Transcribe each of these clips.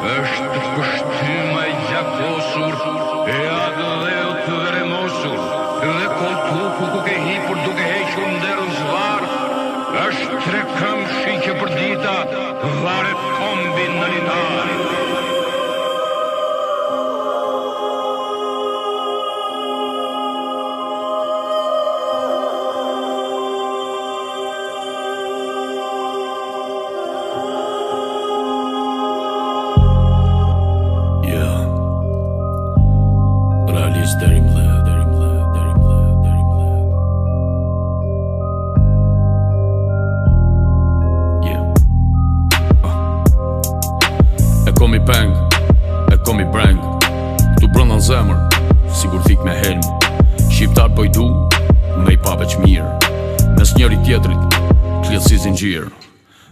Është pështyma I gjakosur, e agdheut dhe remosur, dhe koltuku ku ke hipur duke hequr nderën zvar, është tre këmshi që për dita varet kombin në litar. Deri mbledh E komi peng, e komi breng, tu brënda në zemër, sigur thik me helm. Shqiptar po I du, me I paveq mirë, mes njëri tjetrit, kljet si zingjir.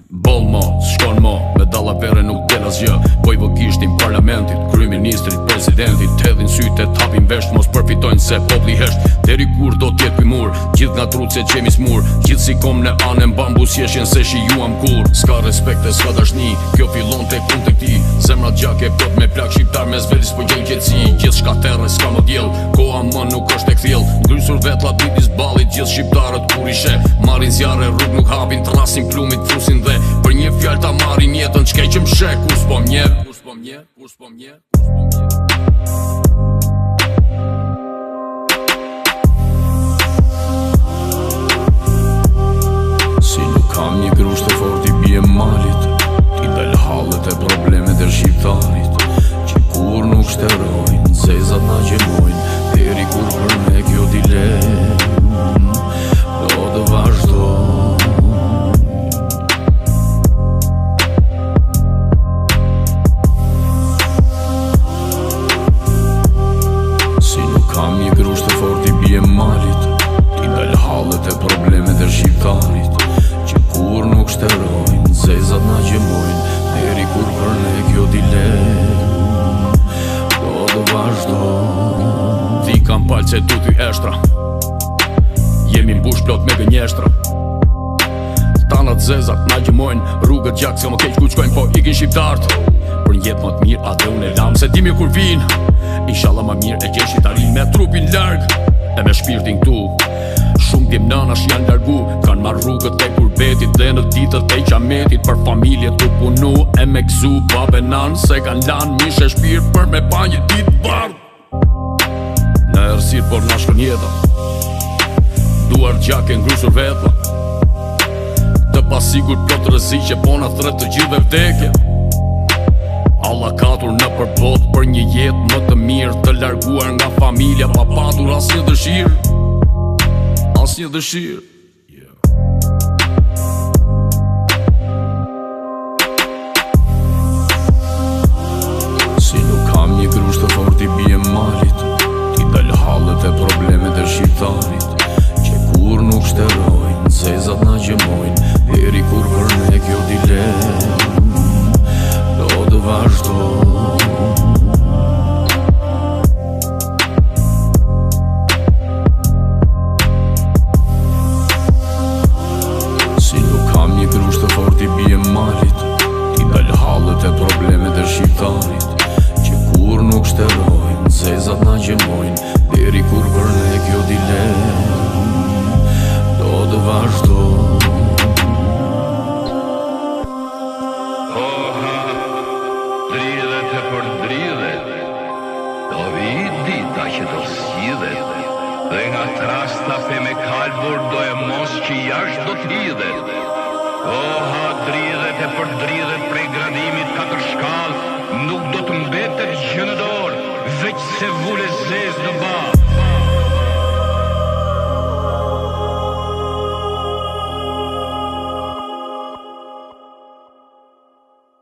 Boll mo, s'shkon mo, me dalla vere nuk del asgjë. Po I vogishtin parlamentit, kryeministrit, presidentit, t'hedhin syte, t'hapin vesht, mos përfitojnë se popli hesht. Deri kur do t'jet pi mur, gjithë nga truce qemi smur, gjithë si kom në anë bambus jeshin se shijuam kur. S'ka respekt e s'ka dashni, kjo fillon te kun te kti. Zemra gjake plot me plak shqiptar me zvelis po gjen qetësi. Gjithë shka terre s'ka më djell, koha më nuk është e kthjell. Ngrysur vetlla ditis ballit, gjithë shqiptarët kur I sheh. Marrin zjarre rrug nuk hapin, trasin plumit frusin dhe për një fjalë ta marrin jetën, ç'ke që m'sheh kur s'po m'njeh. Si nuk kam një grusht e fort I bie malit, Ti dal hallet e problemet e shqiptarit, që kur nuk shterojnë, zezat na gjemojnë, deri kur për me kjo dilemë do të vazhdojnë. Kam një grusht e fort I bie malit, Ti dal hallet e problemet e shqiptarit, që kur nuk shterojnë, zezat na gjemojnë, deri kur për ne kjo dilemë do të vazhdojnë. Ti kam palë që du ty eshtra, jemi mbush plot me gënjeshtra. Tanat zezat na gjemojnë, rrugët gjak se më keq ku qkojnë, po ikin shqiptart. Për njetë më t'mirë atë unë e lam, se dimi kur vinë, inshallah ma mirë e gjeshit arin me trupin larg e me shpirtin këtu. Shumë djem nënash janë largu, kanë marrë rrugët e kurbetit dhe në ditët e qametit, për familje t'u punu e me gzu babe nan, se kanë lanë mishe shpirt për me pa një ditë bardh. Në ersir por na shkon jeta, duar gjake ngrusur vetla, të pasigur plot rreziqe po na thret të gjithve vdekje. Alla katur në përbot për një jetë më të mirë, të larguar nga familja pa patur asnjë dëshirë. Si nuk kam një grusht të fort I bie malit, Ti dal hallet e problemet e shqiptarit, që kur nuk shterojnë, zezat na gjemojnë, deri kur për ne kjo dilemë do të vazhdojnë. Si nuk kam një grusht të fort I bie malit, Ti dal hallet e problemet e shqiptarit, që kur nuk shterojnë, zezat na gjemojnë, deri kur për ne kjo dilemë do të vazhdojnë. Që do s'hidhet, dhe nga trasta pe me kalbur do e mos që jashtë do t'hidhet. Oha dridhet e për dridhet prej gradimit katër shkall, nuk do të mbetet gjë në dorë, veç se vule zez në